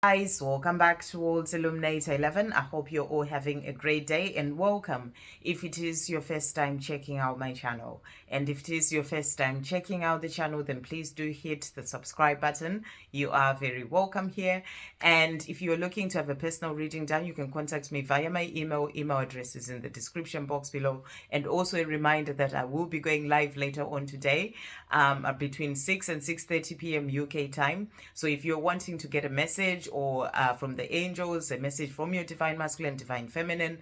Guys, welcome back towards Illuminator 11. I hope you're all having a great day and welcome if it is your first time checking out my channel. And if it is your first time checking out the channel, then please do hit the subscribe button. You are very welcome here. And if you're looking to have a personal reading done, you can contact me via my email. Email address is in the description box below. And also a reminder that I will be going live later on today between 6 and 6:30 p.m. UK time. So if you're wanting to get a message or from the angels, a message from your divine masculine, divine feminine,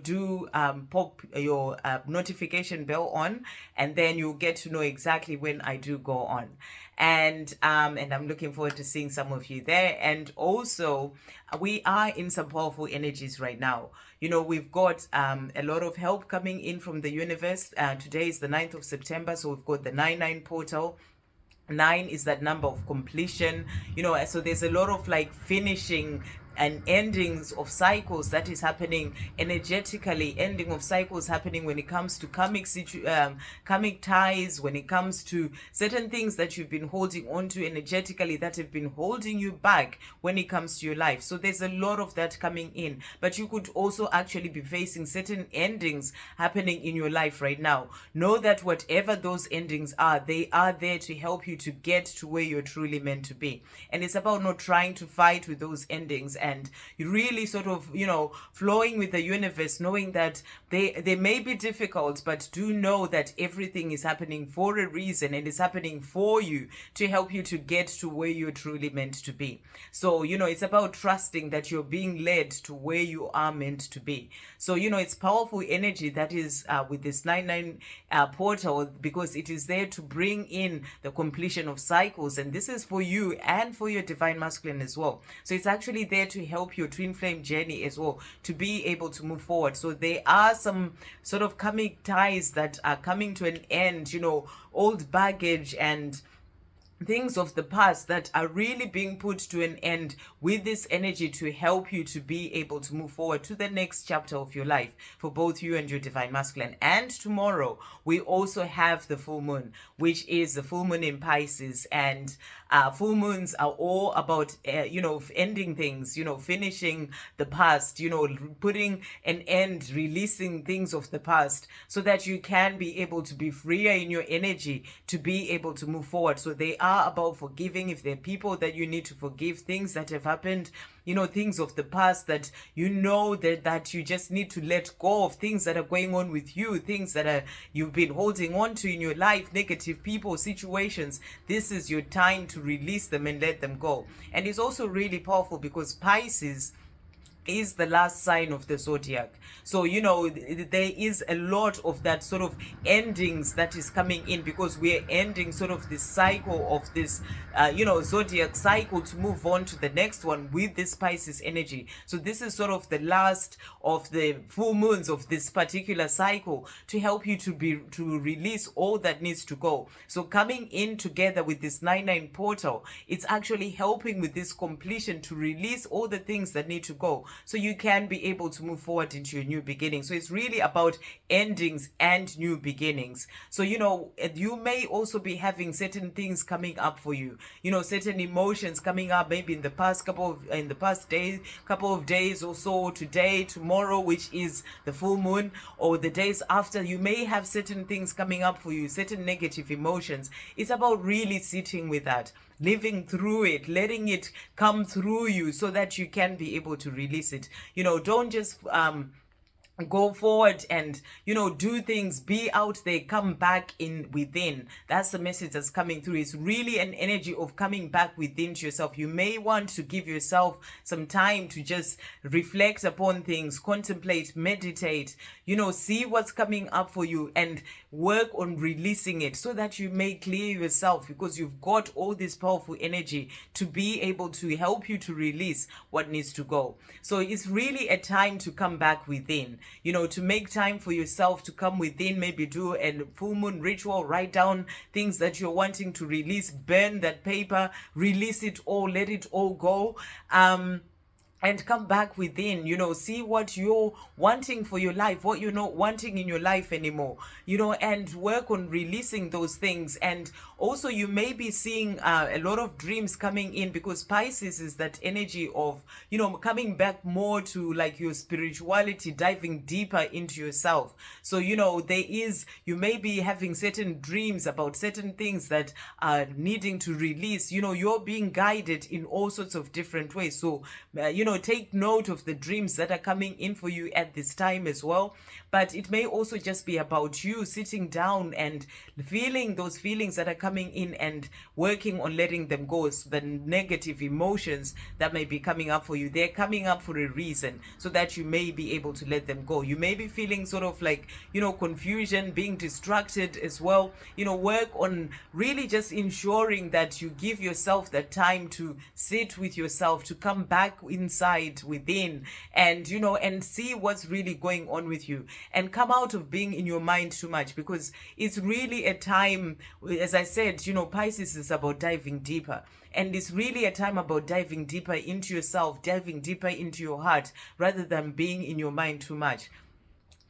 do pop your notification bell on, and then you'll get to know exactly when I do go on. And I'm looking forward to seeing some of you there. And also, we are in some powerful energies right now. We've got a lot of help coming in from the universe. Today is the 9th of September, so we've got the 9-9 portal. 9 is that number of completion, so there's a lot of like finishing and endings of cycles that is happening energetically, ending of cycles happening when it comes to karmic ties, when it comes to certain things that you've been holding on to energetically that have been holding you back when it comes to your life. So there's a lot of that coming in, but you could also actually be facing certain endings happening in your life right now. Know that whatever those endings are, they are there to help you to get to where you're truly meant to be. And it's about not trying to fight with those endings and really sort of, flowing with the universe, knowing that they may be difficult, but do know that everything is happening for a reason and it's happening for you to help you to get to where you're truly meant to be. So, it's about trusting that you're being led to where you are meant to be. So, it's powerful energy that is with this 9-9 portal, because it is there to bring in the completion of cycles. And this is for you and for your divine masculine as well. So it's actually there to help your twin flame journey as well, to be able to move forward. So there are some sort of karmic ties that are coming to an end, old baggage and things of the past that are really being put to an end with this energy to help you to be able to move forward to the next chapter of your life for both you and your divine masculine. And tomorrow we also have the full moon, which is the full moon in Pisces. And full moons are all about ending things, finishing the past, putting an end, releasing things of the past, so that you can be able to be freer in your energy to be able to move forward. So they are about forgiving. If there are people that you need to forgive, things that have happened, things of the past that that you just need to let go of, things that are going on with you, things that you've been holding on to in your life, negative people, situations. This is your time to release them and let them go. And it's also really powerful because Pisces is the last sign of the zodiac. So there is a lot of that sort of endings that is coming in, because we're ending sort of this cycle of this zodiac cycle to move on to the next one with this Pisces energy. So this is sort of the last of the full moons of this particular cycle to help you to release all that needs to go. So coming in together with this 9-9 portal, it's actually helping with this completion to release all the things that need to go, so you can be able to move forward into your new beginning. So it's really about endings and new beginnings. So you may also be having certain things coming up for you, certain emotions coming up, maybe in the past couple of days or so, today, tomorrow, which is the full moon, or the days after. You may have certain things coming up for you, certain negative emotions. It's about really sitting with that, living through it, letting it come through you so that you can be able to release it. Don't just go forward and do things, be out there, come back in within. That's the message that's coming through. It's really an energy of coming back within to yourself. You may want to give yourself some time to just reflect upon things, contemplate, meditate, see what's coming up for you and work on releasing it, so that you may clear yourself, because you've got all this powerful energy to be able to help you to release what needs to go. So it's really a time to come back within, to make time for yourself to come within. Maybe do a full moon ritual, write down things that you're wanting to release, burn that paper, release it all, let it all go. and come back within, see what you're wanting for your life, what you're not wanting in your life anymore, and work on releasing those things. And also you may be seeing a lot of dreams coming in, because Pisces is that energy of, coming back more to like your spirituality, diving deeper into yourself. So, you may be having certain dreams about certain things that are needing to release. You're being guided in all sorts of different ways. So, take note of the dreams that are coming in for you at this time as well. But it may also just be about you sitting down and feeling those feelings that are coming in and working on letting them go. So the negative emotions that may be coming up for you, they're coming up for a reason, so that you may be able to let them go. You may be feeling sort of like, confusion, being distracted as well. Work on really just ensuring that you give yourself that time to sit with yourself, to come back inside within, and and see what's really going on with you, and come out of being in your mind too much, because it's really a time, as I said, Pisces is about diving deeper, and it's really a time about diving deeper into yourself, diving deeper into your heart, rather than being in your mind too much.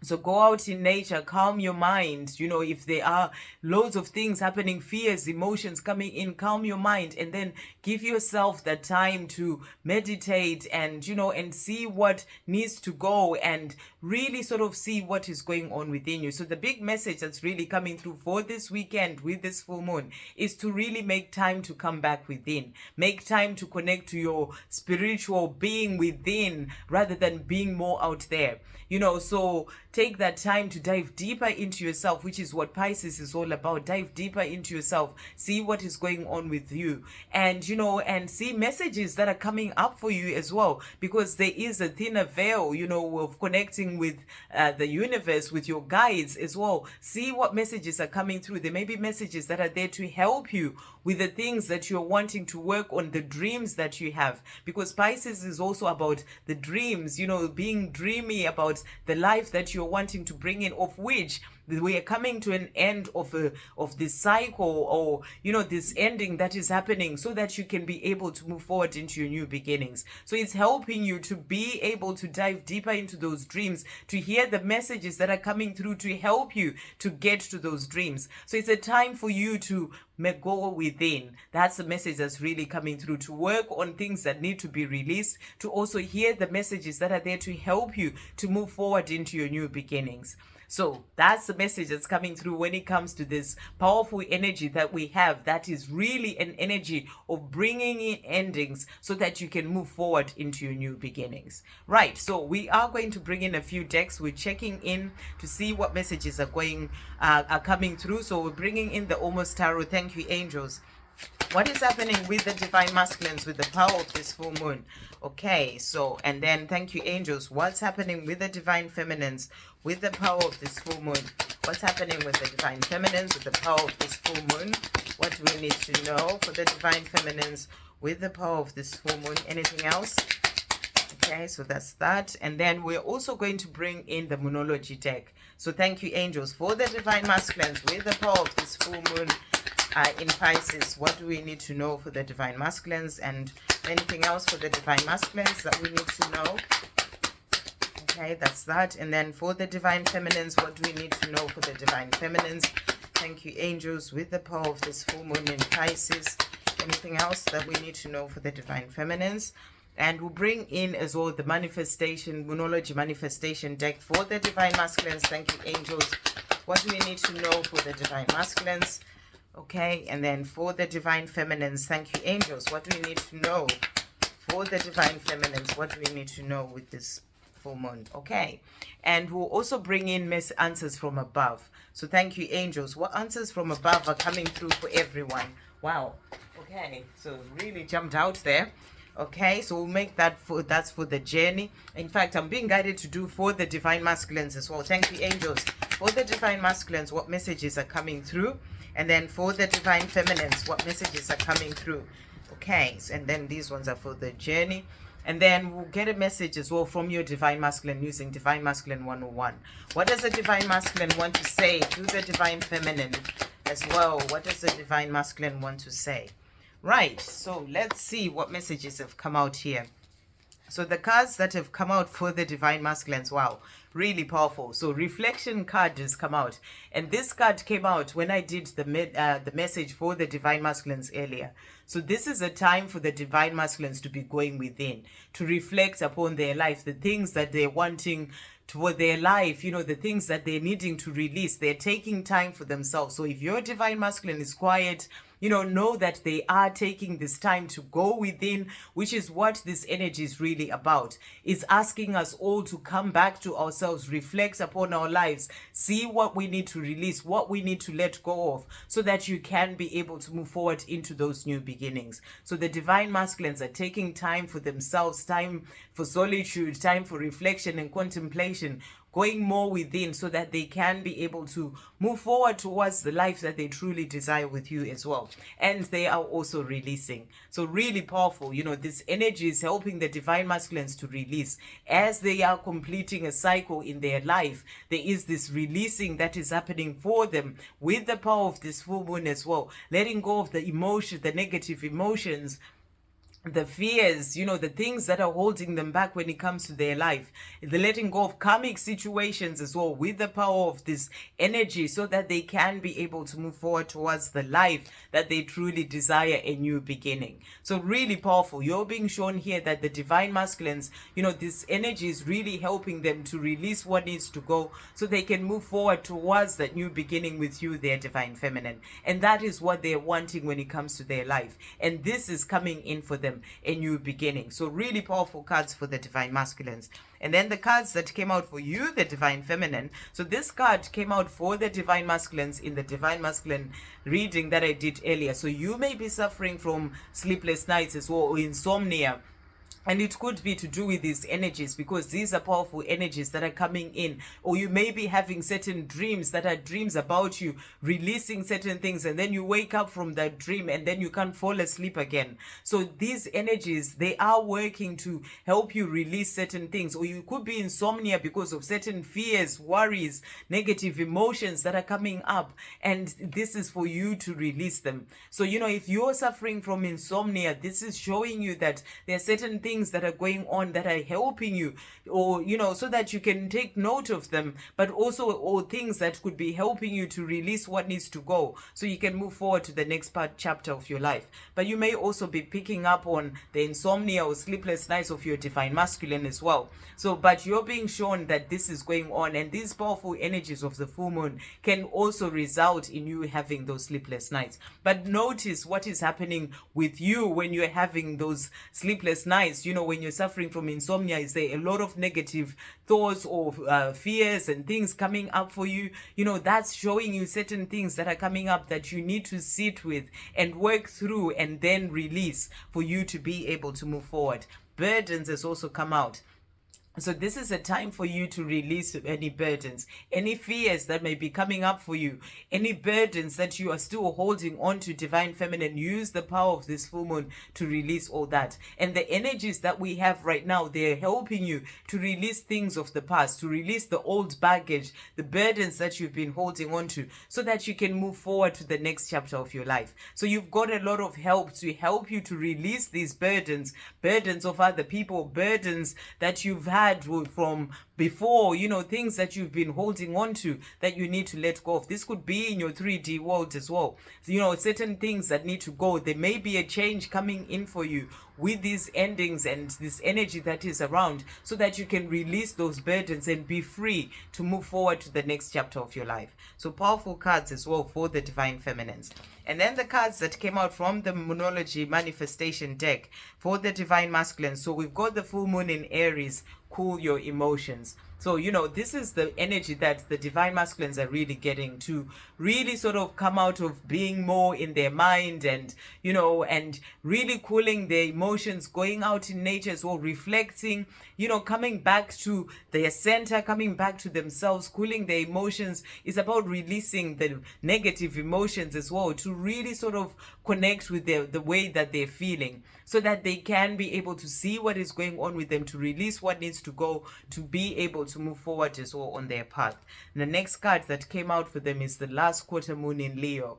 So go out in nature, calm your mind. If there are loads of things happening, fears, emotions coming in, calm your mind, and then give yourself that time to meditate and, and see what needs to go, and really sort of see what is going on within you. So the big message that's really coming through for this weekend with this full moon is to really make time to come back within. Make time to connect to your spiritual being within, rather than being more out there. So take that time to dive deeper into yourself, which is what Pisces is all about. Dive deeper into yourself, see what is going on with you, and and see messages that are coming up for you as well, because there is a thinner veil, of connecting with the universe, with your guides as well. See what messages are coming through. There may be messages that are there to help you with the things that you're wanting to work on, the dreams that you have, because Pisces is also about the dreams, being dreamy about the life that you're wanting to bring in, of which we are coming to an end of this cycle, or this ending that is happening, so that you can be able to move forward into your new beginnings. So it's helping you to be able to dive deeper into those dreams, to hear the messages that are coming through, to help you to get to those dreams. So it's a time for you to go within. That's the message that's really coming through, to work on things that need to be released, to also hear the messages that are there to help you to move forward into your new beginnings. So that's the message that's coming through when it comes to this powerful energy that we have, that is really an energy of bringing in endings, so that you can move forward into your new beginnings. Right, so we are going to bring in a few decks. We're checking in to see what messages are coming through. So we're bringing in the Almost Tarot. Thank you, angels. What is happening with the divine masculines with the power of this full moon? Okay, so, and then thank you, angels. What's happening with the divine feminines with the power of this full moon? What's happening with the divine feminines with the power of this full moon? What do we need to know for the divine feminines with the power of this full moon? Anything else? Okay, so that's that. And then we're also going to bring in the Moonology deck. So thank you, angels, for the divine masculines with the power of this full moon in Pisces. What do we need to know for the divine masculines, and anything else for the divine masculines that we need to know? Okay, that's that. And then for the divine feminines, what do we need to know for the divine feminines? Thank you, angels, with the power of this full moon in Pisces. Anything else that we need to know for the divine feminines? And we'll bring in as well the manifestation, Moonology manifestation deck for the divine masculines. Thank you, angels. What do we need to know for the divine masculines? Okay, and then for the divine feminines, thank you, angels. What do we need to know for the divine feminines? What do we need to know with this full moon? Okay, and we'll also bring in answers from above. So thank you, angels. What answers from above are coming through for everyone? Wow. Okay, so really jumped out there. Okay, so we'll make that that's for the journey. In fact, I'm being guided to do for the divine masculines as well. Thank you, angels. For the divine masculines, what messages are coming through? And then for the divine feminines, what messages are coming through? Okay, so, and then these ones are for the journey. And then we'll get a message as well from your divine masculine using Divine Masculine 101. What does the divine masculine want to say to the divine feminine as well? What does the divine masculine want to say? Right, so let's see what messages have come out here. So the cards that have come out for the divine masculines, wow, really powerful. So reflection card has come out, and this card came out when I did the message for the divine masculines earlier. So this is a time for the divine masculines to be going within, to reflect upon their life, the things that they're wanting for their life, the things that they're needing to release. They're taking time for themselves. So if your divine masculine is quiet, know that they are taking this time to go within, which is what this energy is really about. It's asking us all to come back to ourselves, reflect upon our lives, see what we need to release, what we need to let go of, so that you can be able to move forward into those new beginnings. So the divine masculines are taking time for themselves, time for solitude, time for reflection and contemplation, going more within, so that they can be able to move forward towards the life that they truly desire with you as well. And they are also releasing. So really powerful. This energy is helping the divine masculines to release. As they are completing a cycle in their life, there is this releasing that is happening for them with the power of this full moon as well. Letting go of the emotion, the negative emotions, the fears, the things that are holding them back when it comes to their life, the letting go of karmic situations as well with the power of this energy, so that they can be able to move forward towards the life that they truly desire, a new beginning. So really powerful. You're being shown here that the divine masculines, this energy is really helping them to release what needs to go, so they can move forward towards that new beginning with you, their divine feminine. And that is what they're wanting when it comes to their life. And this is coming in for them, a new beginning. So really powerful cards for the divine masculines. And then the cards that came out for you, the divine feminine. So this card came out for the divine masculines in the divine masculine reading that I did earlier. So you may be suffering from sleepless nights as well, or insomnia. And it could be to do with these energies, because these are powerful energies that are coming in. Or you may be having certain dreams that are dreams about you releasing certain things, and then you wake up from that dream and then you can't fall asleep again. So these energies, they are working to help you release certain things. Or you could be insomnia because of certain fears, worries, negative emotions that are coming up, and this is for you to release them. So if you're suffering from insomnia, this is showing you that there are certain things that are going on that are helping you, or so that you can take note of them, but also or things that could be helping you to release what needs to go, so you can move forward to the next chapter of your life. But you may also be picking up on the insomnia or sleepless nights of your divine masculine as well. So but you're being shown that this is going on, and these powerful energies of the full moon can also result in you having those sleepless nights. But notice what is happening with you when you're having those sleepless nights. When you're suffering from insomnia, is there a lot of negative thoughts or fears and things coming up for you? That's showing you certain things that are coming up that you need to sit with and work through and then release, for you to be able to move forward. Burdens has also come out. So this is a time for you to release any burdens, any fears that may be coming up for you, any burdens that you are still holding on to, divine feminine. Use the power of this full moon to release all that. And the energies that we have right now, they're helping you to release things of the past, to release the old baggage, the burdens that you've been holding on to, so that you can move forward to the next chapter of your life. So you've got a lot of help to help you to release these burdens of other people, burdens that you've had from before, things that you've been holding on to that you need to let go of. This could be in your 3D world as well. Certain things that need to go. There may be a change coming in for you with these endings and this energy that is around, so that you can release those burdens and be free to move forward to the next chapter of your life. So powerful cards as well for the divine feminines. And then the cards that came out from the Moonology manifestation deck for the divine masculine. So we've got the full moon in Aries, cool your emotions. So, this is the energy that the divine masculines are really getting to really sort of come out of being more in their mind and, and really cooling their emotions, going out in nature as well, reflecting, coming back to their center, coming back to themselves, cooling their emotions. Is about releasing the negative emotions as well, to really sort of connect with the way that they're feeling, so that they can be able to see what is going on with them, to release what needs to go, to be able to move forward as well on their path. And the next card that came out for them is the last quarter moon in Leo.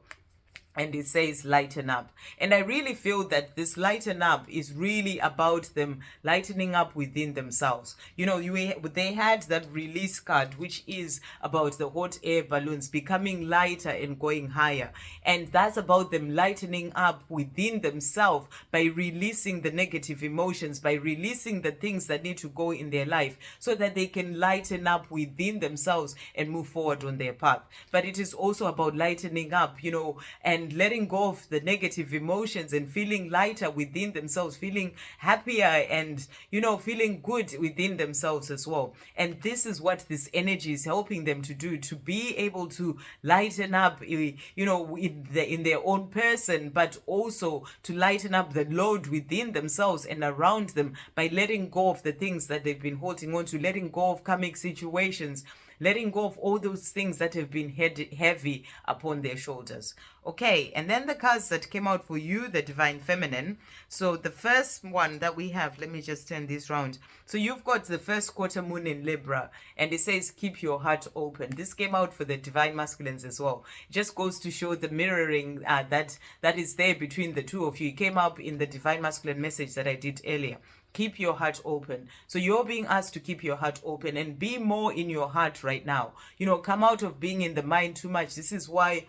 and it says lighten up. And I really feel that this lighten up is really about them lightening up within themselves. You know, they had that release card, which is about the hot air balloons becoming lighter and going higher. And that's about them lightening up within themselves by releasing the negative emotions, by releasing the things that need to go in their life, so that they can lighten up within themselves and move forward on their path. But it is also about lightening up, you know, and letting go of the negative emotions and feeling lighter within themselves, feeling happier and, you know, feeling good within themselves as well. And this is what this energy is helping them to do, to be able to lighten up, you know, in their own person, but also to lighten up the load within themselves and around them by letting go of the things that they've been holding on to, letting go of karmic situations, letting go of all those things that have been heavy upon their shoulders. Okay, and then the cards that came out for you, the Divine Feminine. So the first one that we have, let me just turn this round. So you've got the first quarter moon in Libra, and it says keep your heart open. This came out for the Divine Masculines as well. It just goes to show the mirroring that is there between the two of you. It came up in the Divine Masculine message that I did earlier. Keep your heart open. So you're being asked to keep your heart open and be more in your heart right now. You know, come out of being in the mind too much. This is why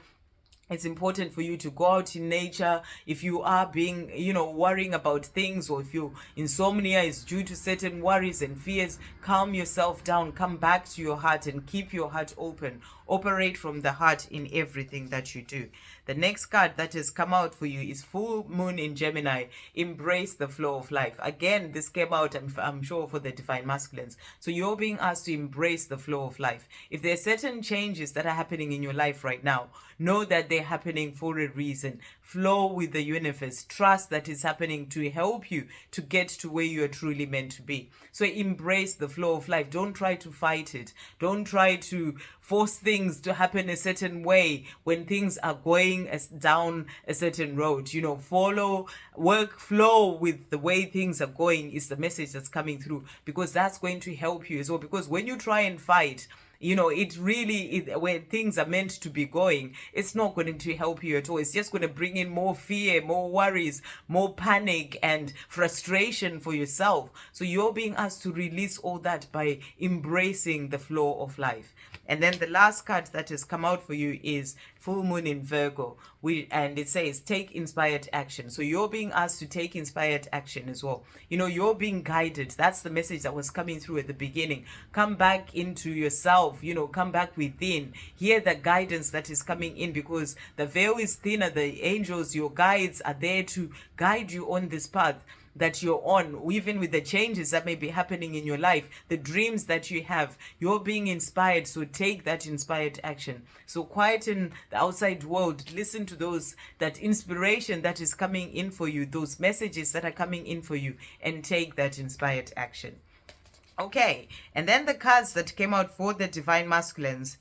it's important for you to go out in nature. If you are being, you know, worrying about things, or if your insomnia is due to certain worries and fears, calm yourself down, come back to your heart and keep your heart open. Operate from the heart in everything that you do. The next card that has come out for you is full moon in Gemini. Embrace the flow of life. Again, this came out, I'm sure, for the Divine Masculines. So you're being asked to embrace the flow of life. If there are certain changes that are happening in your life right now, know that they're happening for a reason. Flow with the universe. Trust that is happening to help you to get to where you are truly meant to be. So embrace the flow of life. Don't try to fight it. Don't try to force things to happen a certain way when things are going down a certain road. You know, flow with the way things are going is the message that's coming through, because that's going to help you as well. Because when you try and fight, you know, when things are meant to be going, it's not going to help you at all. It's just going to bring in more fear, more worries, more panic and frustration for yourself. So you're being asked to release all that by embracing the flow of life. And then the last card that has come out for you is full moon in Virgo, and it says take inspired action. So you're being asked to take inspired action as well. You know, you're being guided. That's the message that was coming through at the beginning. Come back into yourself, you know, come back within. Hear the guidance that is coming in, because the veil is thinner. The angels, your guides, are there to guide you on this path that you're on, even with the changes that may be happening in your life, the dreams that you have. You're being inspired, so take that inspired action. So quieten the outside world, listen to that inspiration that is coming in for you, those messages that are coming in for you, and take that inspired action. Okay, and then the cards that came out for the Divine Masculines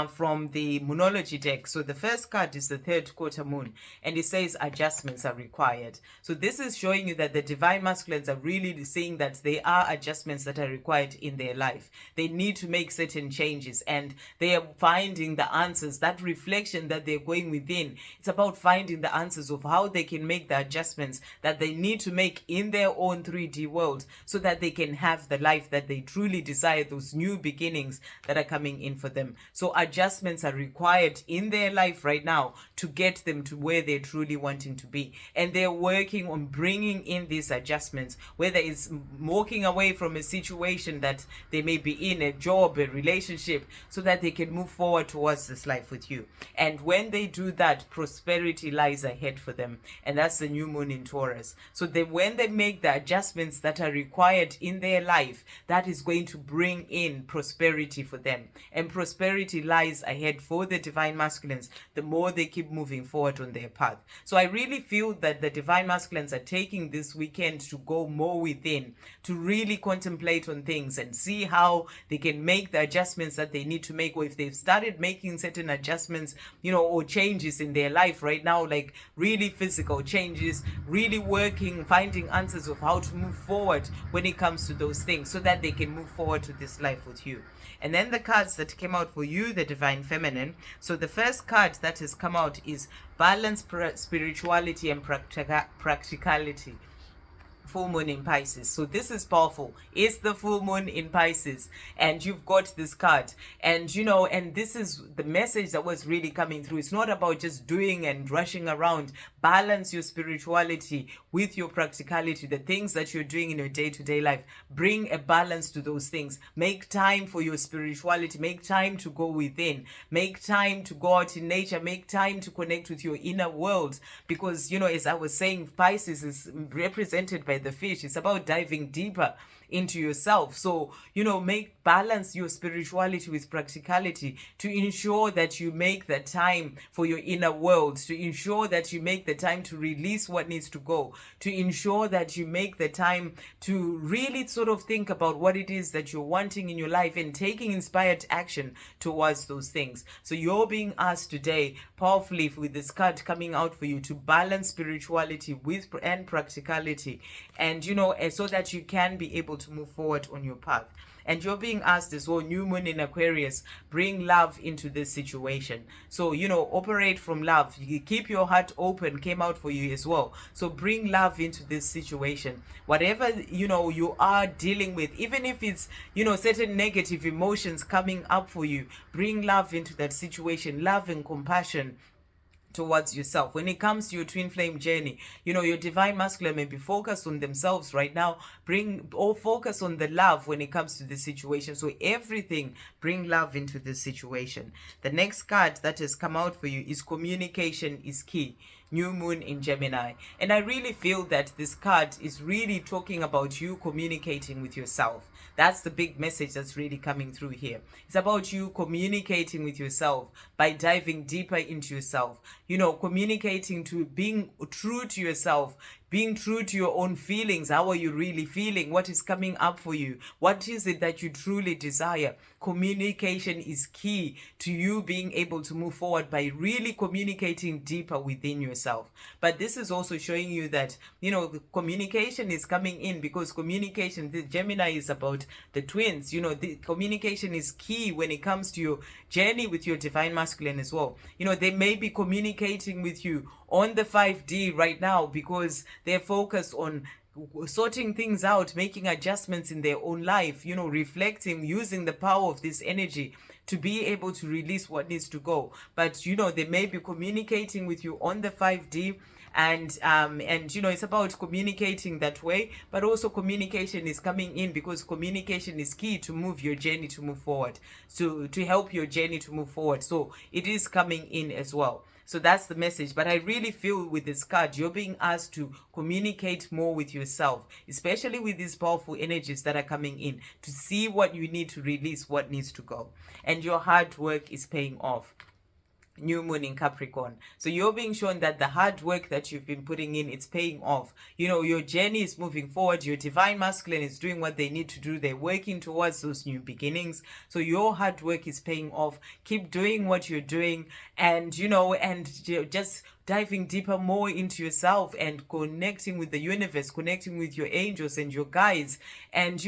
from the Moonology deck. So the first card is the third quarter moon, and it says adjustments are required. So this is showing you that the Divine Masculines are really saying that there are adjustments that are required in their life. They need to make certain changes, and they are finding the answers. That reflection that they're going within, it's about finding the answers of how they can make the adjustments that they need to make in their own 3D world, so that they can have the life that they truly desire, those new beginnings that are coming in for them. So adjustments are required in their life right now to get them to where they're truly wanting to be. And they're working on bringing in these adjustments, whether it's walking away from a situation that they may be in, a job, a relationship, so that they can move forward towards this life with you. And when they do that, prosperity lies ahead for them. And that's the new moon in Taurus. So when they make the adjustments that are required in their life, that is going to bring in prosperity for them. And prosperity lies ahead for the Divine Masculines the more they keep moving forward on their path. So I really feel that the Divine Masculines are taking this weekend to go more within, to really contemplate on things and see how they can make the adjustments that they need to make, or if they've started making certain adjustments, you know, or changes in their life right now, like really physical changes, really working, finding answers of how to move forward when it comes to those things, so that they can move forward to this life with you. And then the cards that came out for you, you, the divine feminine. So the first card that has come out is balance, spirituality, and practicality. Full moon in Pisces. So this is powerful. It's the full moon in Pisces, and you've got this card. And and this is the message that was really coming through. It's not about just doing and rushing around. Balance your spirituality with your practicality, the things that you're doing in your day-to-day life. Bring a balance to those things. Make time for your spirituality. Make time to go within. Make time to go out in nature. Make time to connect with your inner world. Because, as I was saying, Pisces is represented by the fish. It's about diving deeper into yourself. So, balance your spirituality with practicality to ensure that you make the time for your inner world, to ensure that you make the time to release what needs to go, to ensure that you make the time to really sort of think about what it is that you're wanting in your life and taking inspired action towards those things. So you're being asked today, powerfully with this card coming out for you, to balance spirituality with and practicality, and so that you can be able to move forward on your path. And you're being asked as well, new moon in Aquarius, bring love into this situation. So, operate from love. You keep your heart open, came out for you as well. So bring love into this situation. Whatever, you are dealing with, even if it's, certain negative emotions coming up for you, bring love into that situation, love and compassion towards yourself. When it comes to your twin flame journey, your divine masculine may be focused on themselves right now. Bring or focus on the love when it comes to this situation. So everything, bring love into this situation. The next card that has come out for you is communication is key. New moon in Gemini. And I really feel that this card is really talking about you communicating with yourself. That's the big message that's really coming through here. It's about you communicating with yourself by diving deeper into yourself. Communicating to being true to yourself, being true to your own feelings. How are you really feeling? What is coming up for you? What is it that you truly desire? Communication is key to you being able to move forward by really communicating deeper within yourself. But this is also showing you that, the communication is coming in, because communication, the Gemini is about the twins. The communication is key when it comes to your journey with your divine masculine as well. They may be communicating with you on the 5D right now because they're focused on sorting things out, making adjustments in their own life, reflecting, using the power of this energy to be able to release what needs to go. But they may be communicating with you on the 5D, and it's about communicating that way. But also communication is coming in because communication is key to move your journey to move forward, to help your journey to move forward. So it is coming in as well. So that's the message. But I really feel with this card, you're being asked to communicate more with yourself, especially with these powerful energies that are coming in, to see what you need to release, what needs to go. And your hard work is paying off. New moon in Capricorn. So you're being shown that the hard work that you've been putting in, it's paying off. Your journey is moving forward. Your divine masculine is doing what they need to do. They're working towards those new beginnings. So your hard work is paying off. Keep doing what you're doing, and just diving deeper more into yourself and connecting with the universe, connecting with your angels and your guides, and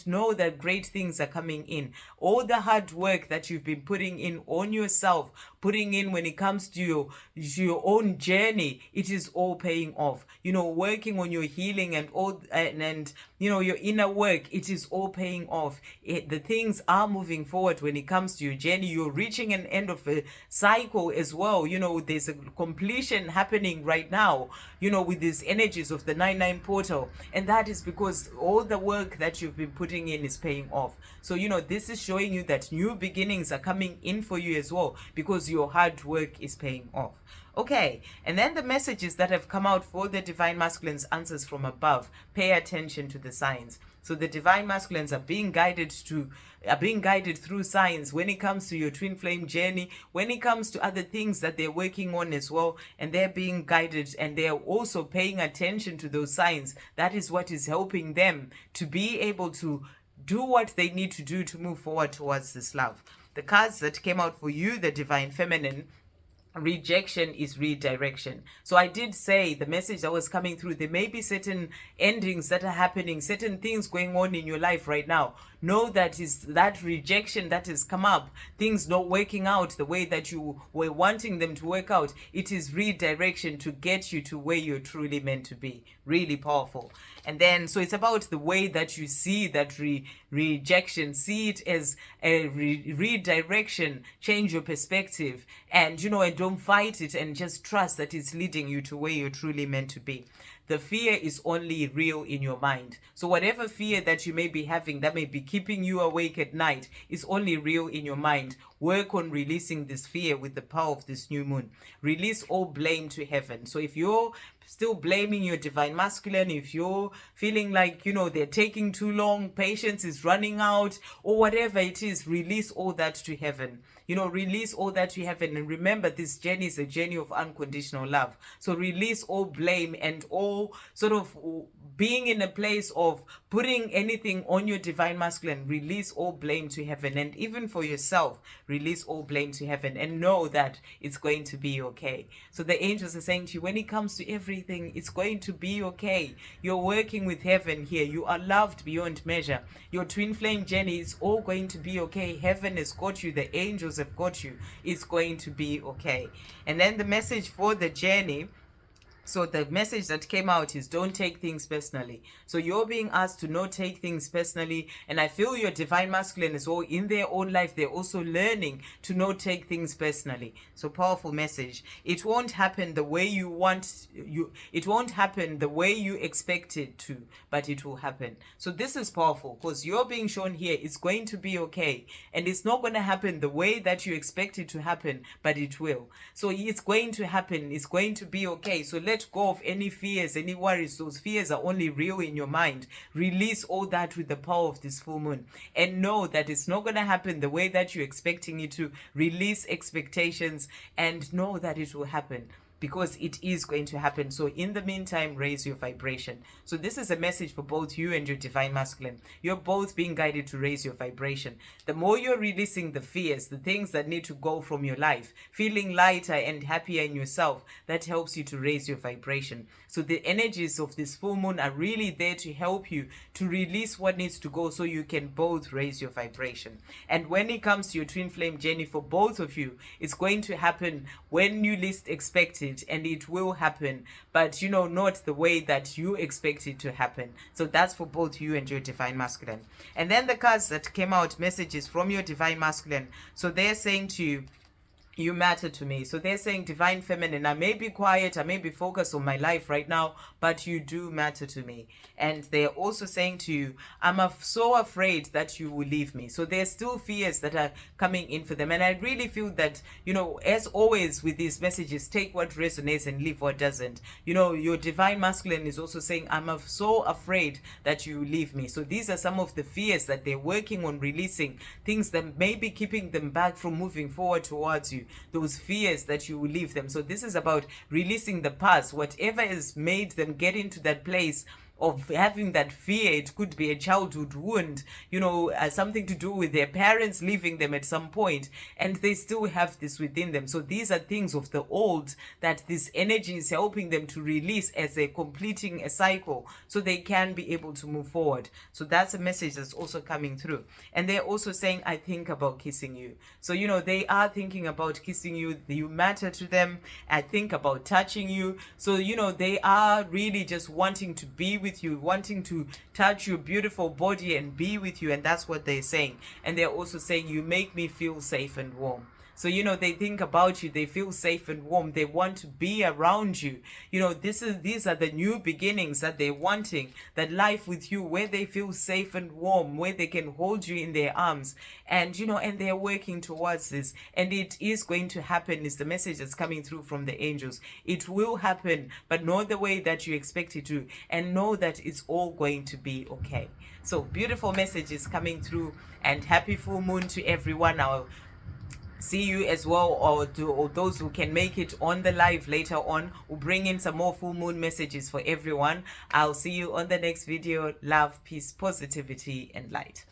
know that great things are coming in. All the hard work that you've been putting in on yourself, putting in when it comes to your own journey, it is all paying off. Working on your healing and all, and your inner work, it is all paying off. The things are moving forward when it comes to your journey. You're reaching an end of a cycle as well. There's a completion happening right now, with these energies of the 9-9 portal. And that is because all the work that you've been putting in is paying off. So, this is showing you that new beginnings are coming in for you as well, because your hard work is paying off. Okay, and then the messages that have come out for the divine masculines, answers from above. Pay attention to the signs. So the divine masculines are being guided through signs when it comes to your twin flame journey, when it comes to other things that they're working on as well, and they're being guided, and they're also paying attention to those signs. That is what is helping them to be able to do what they need to do to move forward towards this love. The cards that came out for you, the divine feminine, rejection is redirection. So I did say the message that was coming through, there may be certain endings that are happening, certain things going on in your life right now. Know that is that rejection that has come up, things not working out the way that you were wanting them to work out. It is redirection to get you to where you're truly meant to be. Really powerful. And then, so it's about the way that you see that rejection, see it as a redirection, change your perspective, and and don't fight it, and just trust that it's leading you to where you're truly meant to be. The fear is only real in your mind. So whatever fear that you may be having that may be keeping you awake at night is only real in your mind. Work on releasing this fear with the power of this new moon. Release all blame to heaven. So if you're still blaming your divine masculine, if you're feeling like, they're taking too long, patience is running out, or whatever it is, release all that to heaven. Release all that to heaven. And remember, this journey is a journey of unconditional love. So release all blame and all sort of being in a place of putting anything on your divine masculine. Release all blame to heaven. And even for yourself, release all blame to heaven and know that it's going to be okay. So the angels are saying to you, when it comes to everything, it's going to be okay. You're working with heaven here. You are loved beyond measure. Your twin flame journey is all going to be okay. Heaven has got you. The angels have got you. It's going to be okay. And then the message for the journey. So the message that came out is don't take things personally. So you're being asked to not take things personally. And I feel your divine masculine as well, in their own life, they're also learning to not take things personally. So powerful message. It won't happen the way you want it won't happen the way you expect it to, but it will happen. So this is powerful because you're being shown here it's going to be okay. And it's not going to happen the way that you expect it to happen, but it will. So it's going to happen. It's going to be okay. So let go of any fears, any worries. Those fears are only real in your mind. Release all that with the power of this full moon and know that it's not going to happen the way that you're expecting it to. Release expectations and know that it will happen, because it is going to happen. So in the meantime, raise your vibration. So this is a message for both you and your divine masculine. You're both being guided to raise your vibration. The more you're releasing the fears, the things that need to go from your life, feeling lighter and happier in yourself, that helps you to raise your vibration. So the energies of this full moon are really there to help you to release what needs to go so you can both raise your vibration. And when it comes to your twin flame journey for both of you, it's going to happen when you least expect it, and it will happen, but not the way that you expect it to happen. So that's for both you and your divine masculine. And then the cards that came out, messages from your divine masculine. So they're saying to you, you matter to me. So they're saying, divine feminine, I may be quiet, I may be focused on my life right now, but you do matter to me. And they're also saying to you, I'm so afraid that you will leave me. So there's still fears that are coming in for them. And I really feel that, as always with these messages, take what resonates and leave what doesn't. Your divine masculine is also saying, I'm so afraid that you leave me. So these are some of the fears that they're working on releasing, things that may be keeping them back from moving forward towards you. Those fears that you will leave them. So this is about releasing the past, whatever has made them get into that place of having that fear. It could be a childhood wound, something to do with their parents leaving them at some point, and they still have this within them. So these are things of the old that this energy is helping them to release as they're completing a cycle, so they can be able to move forward. So that's a message that's also coming through. And they're also saying, I think about kissing you. So they are thinking about kissing you. You matter to them. I think about touching you. So they are really just wanting to be with you, wanting to touch your beautiful body and be with you. And that's what they're saying. And they're also saying, you make me feel safe and warm. So, they think about you, they feel safe and warm, they want to be around you. These are the new beginnings that they're wanting, that life with you where they feel safe and warm, where they can hold you in their arms. And, and they're working towards this. And it is going to happen, is the message that's coming through from the angels. It will happen, but not the way that you expect it to. And know that it's all going to be okay. So beautiful messages coming through, and happy full moon to everyone. I'll see you as well, or those who can make it on the live later on. We'll bring in some more full moon messages for everyone. I'll see you on the next video. Love, peace, positivity, and light.